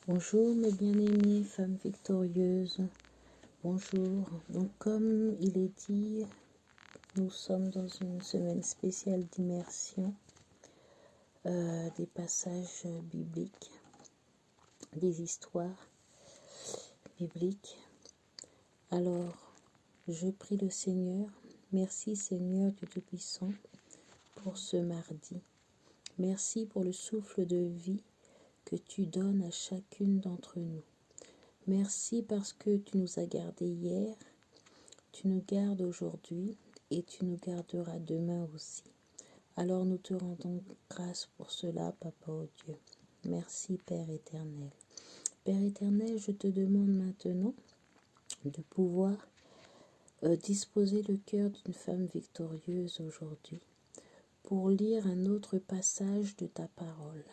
Bonjour mes bien-aimées femmes victorieuses, bonjour. Donc comme il est dit, nous sommes dans une semaine spéciale d'immersion, des passages bibliques, des histoires bibliques. Alors, je prie le Seigneur, merci Seigneur Dieu Tout-Puissant pour ce mardi. Merci pour le souffle de vie que tu donnes à chacune d'entre nous. Merci parce que tu nous as gardés hier, tu nous gardes aujourd'hui et tu nous garderas demain aussi. Alors nous te rendons grâce pour cela, Papa oh Dieu. Merci Père éternel. Père éternel, je te demande maintenant de pouvoir disposer le cœur d'une femme victorieuse aujourd'hui pour lire un autre passage de ta parole.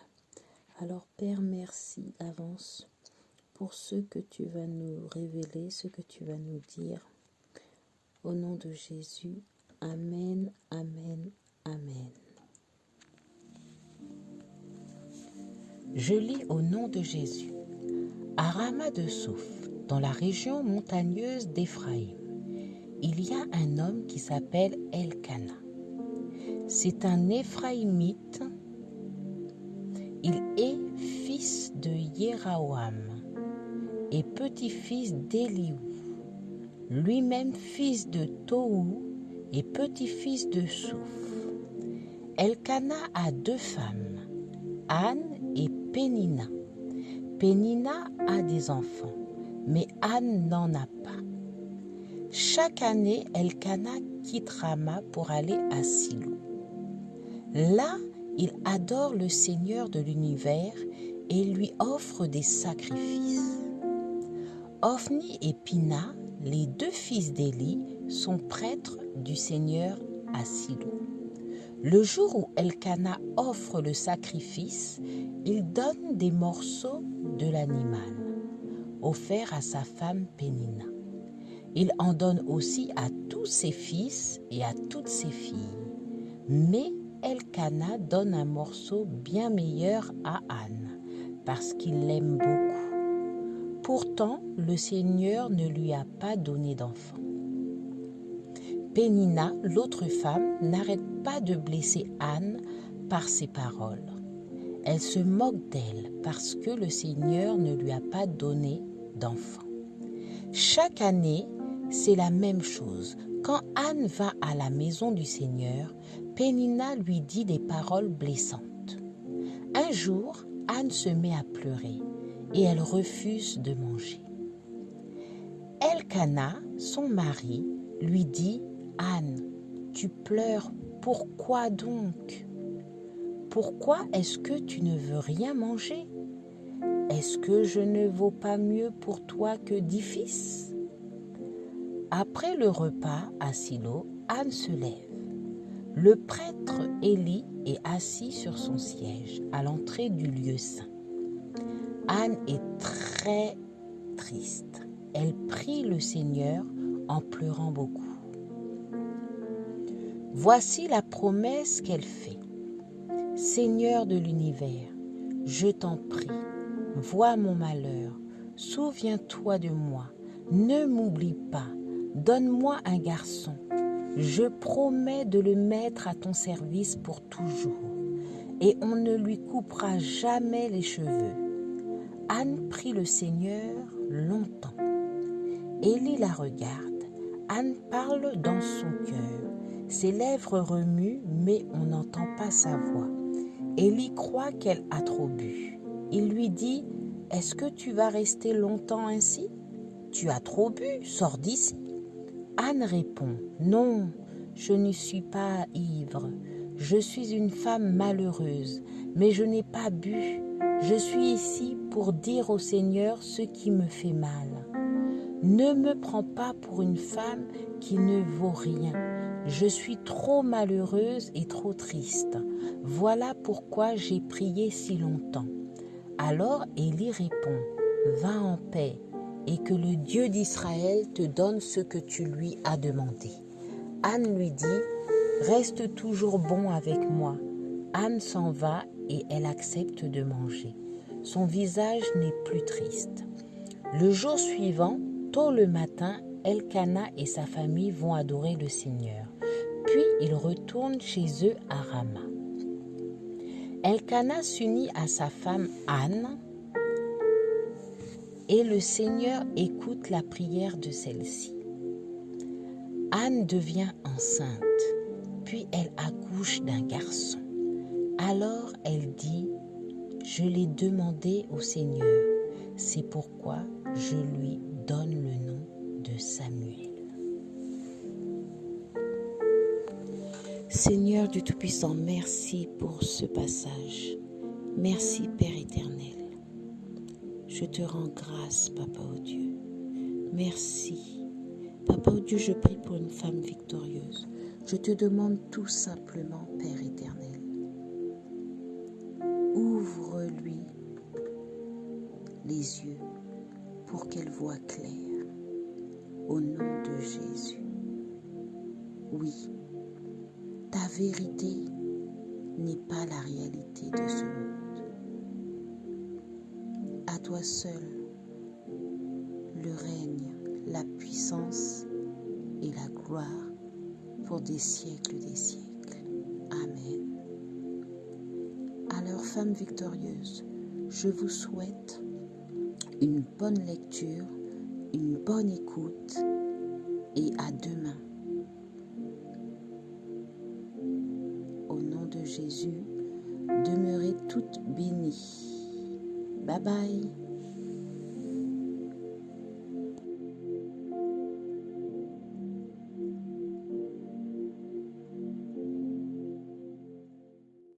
Alors Père, merci d'avance pour ce que tu vas nous révéler, ce que tu vas nous dire. Au nom de Jésus, Amen, Amen, Amen. Je lis au nom de Jésus. À Rama de Souf, dans la région montagneuse d'Éphraïm, il y a un homme qui s'appelle Elkana. C'est un Éphraïmite. Il est fils de Yéraoam et petit-fils d'Éliou, lui-même fils de Tohu et petit-fils de Souf. Elkana a 2 femmes, Anne et Pénina. Pénina a des enfants, mais Anne n'en a pas. Chaque année, Elkana quitte Rama pour aller à Silo. Là, il adore le Seigneur de l'univers et lui offre des sacrifices. Ophni et Pina, les 2 fils d'Élie, sont prêtres du Seigneur à Silo. Le jour où Elkana offre le sacrifice, il donne des morceaux de l'animal, offert à sa femme Pénina. Il en donne aussi à tous ses fils et à toutes ses filles. Mais Elkana donne un morceau bien meilleur à Anne, parce qu'il l'aime beaucoup. Pourtant, le Seigneur ne lui a pas donné d'enfant. Pénina, l'autre femme, n'arrête pas de blesser Anne par ses paroles. Elle se moque d'elle parce que le Seigneur ne lui a pas donné d'enfant. Chaque année, c'est la même chose. Quand Anne va à la maison du Seigneur, Pénina lui dit des paroles blessantes. Un jour, Anne se met à pleurer et elle refuse de manger. Elkana, son mari, lui dit « Anne, tu pleures, pourquoi donc? Pourquoi est-ce que tu ne veux rien manger? Est-ce que je ne vaux pas mieux pour toi que 10 fils ?» Après le repas à Silo, Anne se lève. Le prêtre Élie est assis sur son siège à l'entrée du lieu saint. Anne est très triste. Elle prie le Seigneur en pleurant beaucoup. Voici la promesse qu'elle fait. « Seigneur de l'univers, je t'en prie, vois mon malheur, souviens-toi de moi, ne m'oublie pas, donne-moi un garçon. Je promets de le mettre à ton service pour toujours, et on ne lui coupera jamais les cheveux. » Anne prie le Seigneur longtemps. Élie la regarde. Anne parle dans son cœur. Ses lèvres remuent, mais on n'entend pas sa voix. Élie croit qu'elle a trop bu. Il lui dit « Est-ce que tu vas rester longtemps ainsi? Tu as trop bu, sors d'ici. » Anne répond « Non, je ne suis pas ivre. Je suis une femme malheureuse, mais je n'ai pas bu. Je suis ici pour dire au Seigneur ce qui me fait mal. Ne me prends pas pour une femme qui ne vaut rien. Je suis trop malheureuse et trop triste. Voilà pourquoi j'ai prié si longtemps. » Alors Élie répond « Va en paix et que le Dieu d'Israël te donne ce que tu lui as demandé. » Anne lui dit « Reste toujours bon avec moi. » Anne s'en va et elle accepte de manger. son visage n'est plus triste. Le jour suivant, tôt le matin, Elkana et sa famille vont adorer le Seigneur. Puis ils retournent chez eux à Rama. Elkana s'unit à sa femme Anne et le Seigneur écoute la prière de celle-ci. Anne devient enceinte, puis elle accouche d'un garçon. Alors elle dit « Je l'ai demandé au Seigneur, c'est pourquoi je lui donne le nom de Samuel. » Seigneur du Tout-Puissant, merci pour ce passage. Merci Père éternel. Je te rends grâce, Papa oh Dieu. Merci. Papa oh Dieu, je prie pour une femme victorieuse. Je te demande tout simplement, Père éternel, ouvre-lui les yeux pour qu'elle voie clair. Au nom de Jésus. Oui, ta vérité n'est pas la réalité de ce monde. À toi seul, le règne, la puissance et la gloire pour des siècles des siècles. Amen. Alors, femmes victorieuses, je vous souhaite une bonne lecture, une bonne écoute et à demain. Au nom de Jésus, demeurez toutes bénies. Bye bye.